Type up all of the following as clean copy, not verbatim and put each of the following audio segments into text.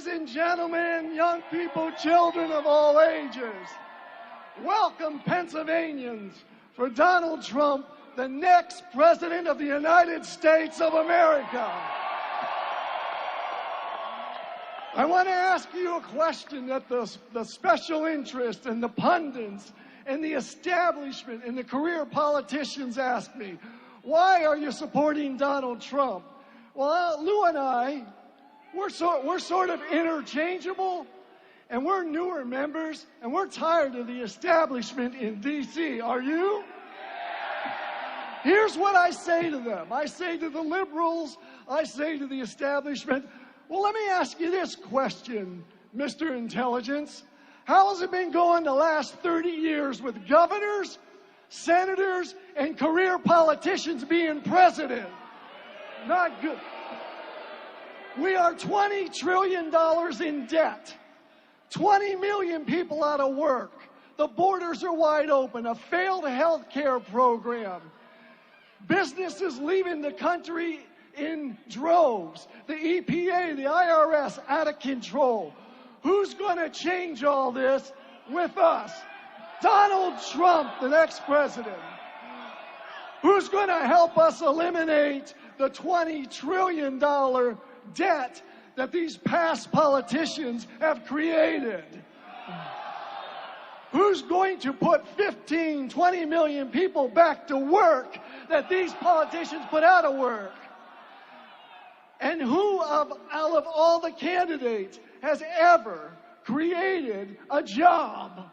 Ladies and gentlemen, young people, children of all ages, welcome Pennsylvanians for Donald Trump, the next President of the United States of America. I want to ask you a question that the special interests and the pundits and the establishment and the career politicians ask me. Why are you supporting Donald Trump? Well, Lou and I, we're sort of interchangeable, and we're newer members, and we're tired of the establishment in D.C. Are you? Here's what I say to them. I say to the liberals, I say to the establishment, well, let me ask you this question, Mr. Intelligence. How has it been going the last 30 years with governors, senators, and career politicians being president? Not good. We are $20 trillion in debt. 20 million people out of work. The borders are wide open. A failed health care program. Businesses leaving the country in droves. The EPA, the IRS, out of control. Who's going to change all this with us? Donald Trump, the next president. Who's going to help us eliminate the $20 trillion debt that these past politicians have created? Who's going to put 15, 20 million people back to work that these politicians put out of work? And who out of all the candidates has ever created a job?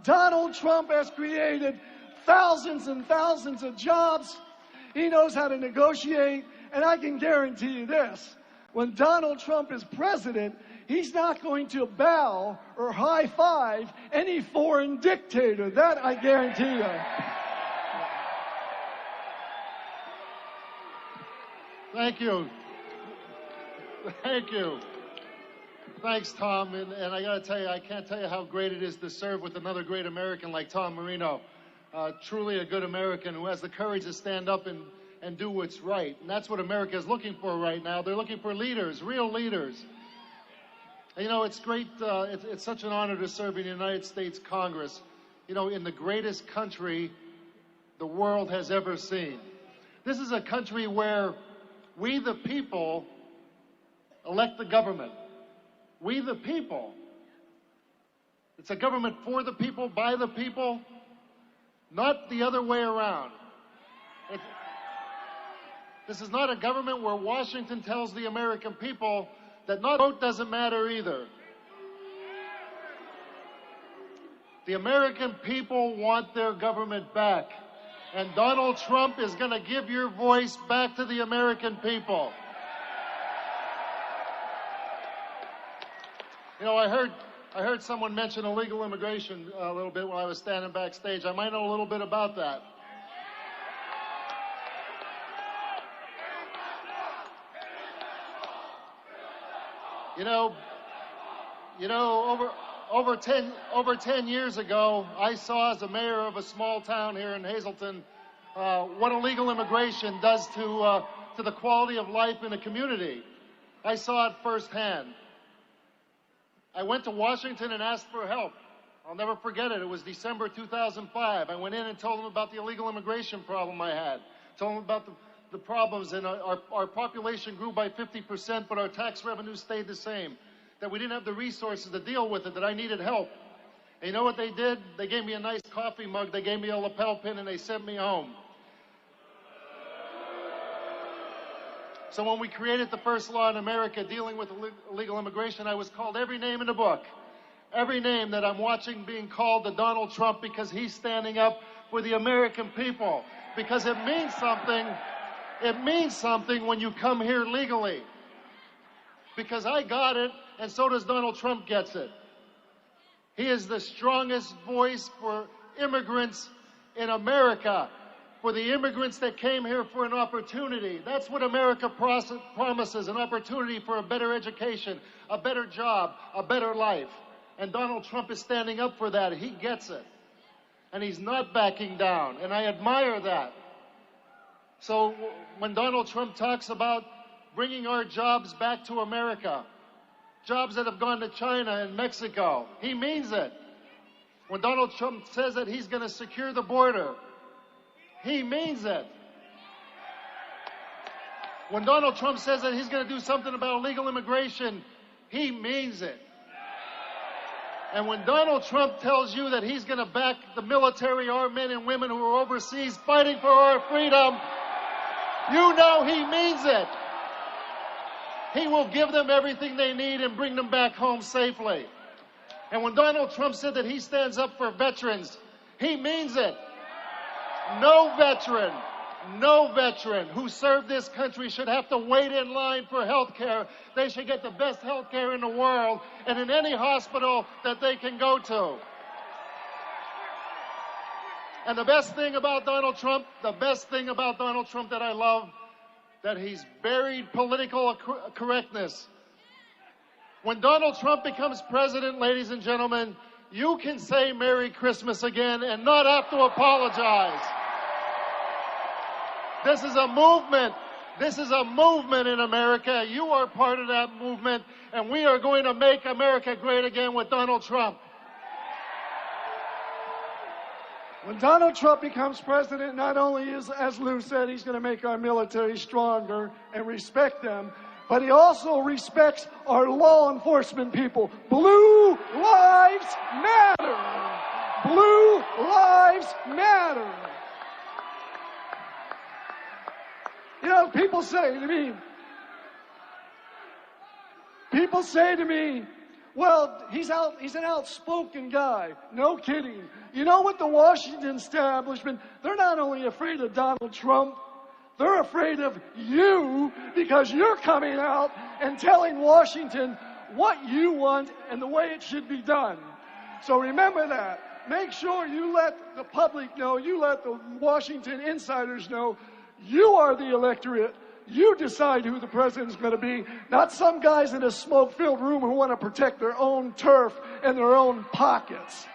Donald Trump has created thousands and thousands of jobs. He knows how to negotiate, and I can guarantee you this. When Donald Trump is president, he's not going to bow or high-five any foreign dictator. That I guarantee you. Thank you. Thank you. Thanks, Tom. And I got to tell you, I can't tell you how great it is to serve with another great American like Tom Marino. Truly a good American who has the courage to stand up and do what's right. And that's what America is looking for right now. They're looking for leaders, real leaders. And, you know, it's great. It's such an honor to serve in the United States Congress, you know, in the greatest country the world has ever seen. This is a country where we, the people, elect the government. We, the people. It's a government for the people, by the people, not the other way around. This is not a government where Washington tells the American people that not vote doesn't matter either. The American people want their government back. And Donald Trump is going to give your voice back to the American people. You know, I heard someone mention illegal immigration a little bit while I was standing backstage. I might know a little bit about that. You know, over 10 years ago, I saw as a mayor of a small town here in Hazleton what illegal immigration does to the quality of life in a community. I saw it firsthand. I went to Washington and asked for help. I'll never forget it. It was December 2005. I went in and told them about the illegal immigration problem I had. Told them about the problems, and our population grew by 50%, but our tax revenue stayed the same. That we didn't have the resources to deal with it, that I needed help. And you know what they did? They gave me a nice coffee mug, they gave me a lapel pin, and they sent me home. So when we created the first law in America dealing with illegal immigration, I was called every name in the book. Every name that I'm watching being called to Donald Trump because he's standing up for the American people. Because it means something. It means something when you come here legally. Because I got it, and so does Donald Trump gets it. He is the strongest voice for immigrants in America. For the immigrants that came here for an opportunity. That's what America promises, an opportunity for a better education, a better job, a better life. And Donald Trump is standing up for that. He gets it. And he's not backing down. And I admire that. So when Donald Trump talks about bringing our jobs back to America, jobs that have gone to China and Mexico. He means it. When Donald Trump says that he's going to secure the border, he means it. When Donald Trump says that he's going to do something about illegal immigration, he means it. And when Donald Trump tells you that he's going to back the military, our men and women who are overseas fighting for our freedom, you know he means it. He will give them everything they need and bring them back home safely. And when Donald Trump said that he stands up for veterans, he means it. No veteran who served this country should have to wait in line for health care. They should get the best health care in the world and in any hospital that they can go to. And the best thing about Donald Trump that I love, that he's buried political correctness. When Donald Trump becomes president, ladies and gentlemen, you can say Merry Christmas again and not have to apologize. This is a movement. This is a movement in America. You are part of that movement, and we are going to make America great again with Donald Trump. When Donald Trump becomes president, not only is, as Lou said, he's going to make our military stronger and respect them, but he also respects our law enforcement people. Blue lives matter. Blue lives matter. You know, people say to me, well, he's an outspoken guy. No kidding. You know what, the Washington establishment, they're not only afraid of Donald Trump, they're afraid of you, because you're coming out and telling Washington what you want and the way it should be done. So remember that. Make sure you let the public know, you let the Washington insiders know, you are the electorate. You decide who the president's going to be, not some guys in a smoke-filled room who want to protect their own turf and their own pockets.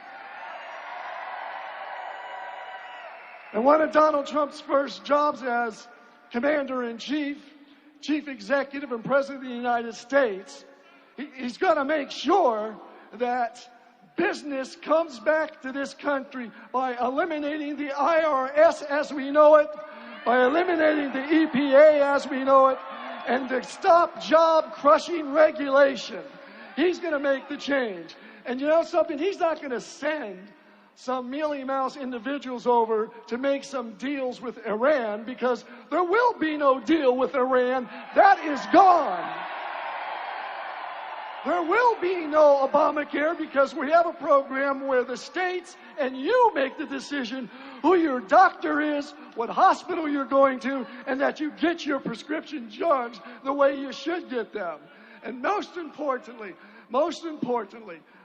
And one of Donald Trump's first jobs as Commander-in-Chief, Chief Executive, and President of the United States, he's going to make sure that business comes back to this country by eliminating the IRS as we know it, by eliminating the EPA as we know it, and to stop job-crushing regulation. He's going to make the change. And you know something? He's not going to send some mealy-mouse individuals over to make some deals with Iran, because there will be no deal with Iran. That is gone. There will be no Obamacare, because we have a program where the states and you make the decision who your doctor is, what hospital you're going to, and that you get your prescription drugs the way you should get them. And most importantly,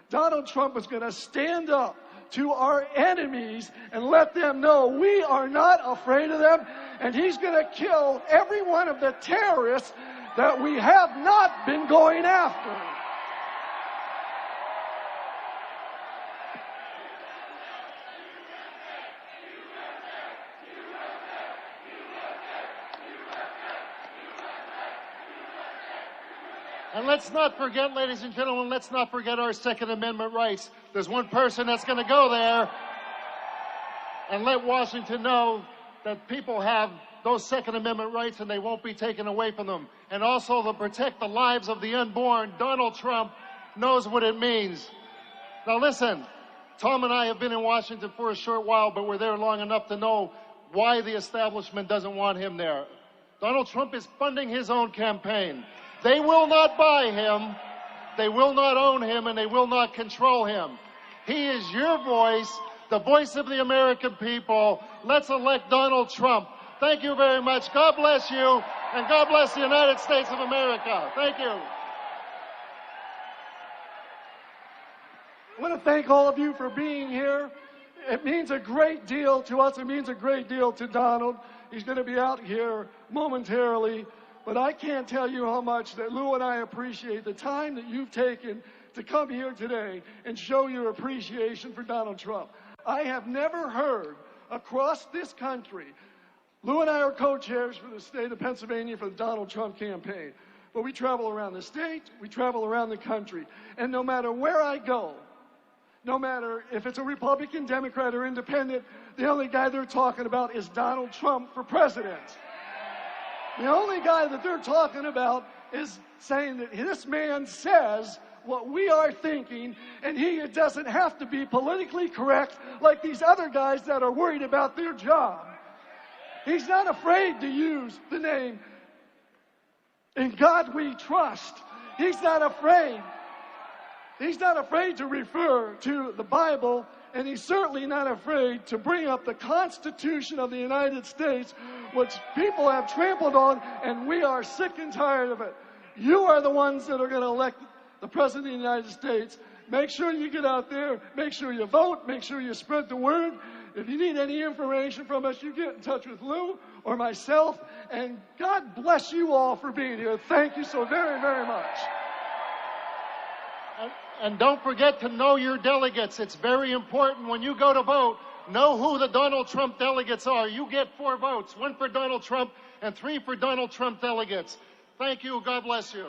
Donald Trump is going to stand up to our enemies and let them know we are not afraid of them, and he's going to kill every one of the terrorists that we have not been going after. And let's not forget, ladies and gentlemen, let's not forget our Second Amendment rights. There's one person that's going to go there and let Washington know that people have those Second Amendment rights and they won't be taken away from them. And also to protect the lives of the unborn. Donald Trump knows what it means. Now listen, Tom and I have been in Washington for a short while, but we're there long enough to know why the establishment doesn't want him there. Donald Trump is funding his own campaign. They will not buy him, they will not own him, and they will not control him. He is your voice, the voice of the American people. Let's elect Donald Trump. Thank you very much. God bless you, and God bless the United States of America. Thank you. I want to thank all of you for being here. It means a great deal to us. It means a great deal to Donald. He's going to be out here momentarily. But I can't tell you how much that Lou and I appreciate the time that you've taken to come here today and show your appreciation for Donald Trump. I have never heard across this country, Lou and I are co-chairs for the state of Pennsylvania for the Donald Trump campaign, but we travel around the state, we travel around the country. And no matter where I go, no matter if it's a Republican, Democrat, or Independent, the only guy they're talking about is Donald Trump for president. The only guy that they're talking about is saying that this man says what we are thinking, and he doesn't have to be politically correct like these other guys that are worried about their job. He's not afraid to use the name "In God We Trust." He's not afraid. He's not afraid to refer to the Bible, and he's certainly not afraid to bring up the Constitution of the United States, which people have trampled on, and we are sick and tired of it. You are the ones that are going to elect the President of the United States. Make sure you get out there, make sure you vote, make sure you spread the word. If you need any information from us, you get in touch with Lou or myself, and God bless you all for being here. Thank you so very, very much. And don't forget to know your delegates. It's very important when you go to vote. Know who the Donald Trump delegates are. You get 4 votes, 1 for Donald Trump and 3 for Donald Trump delegates. Thank you. God bless you.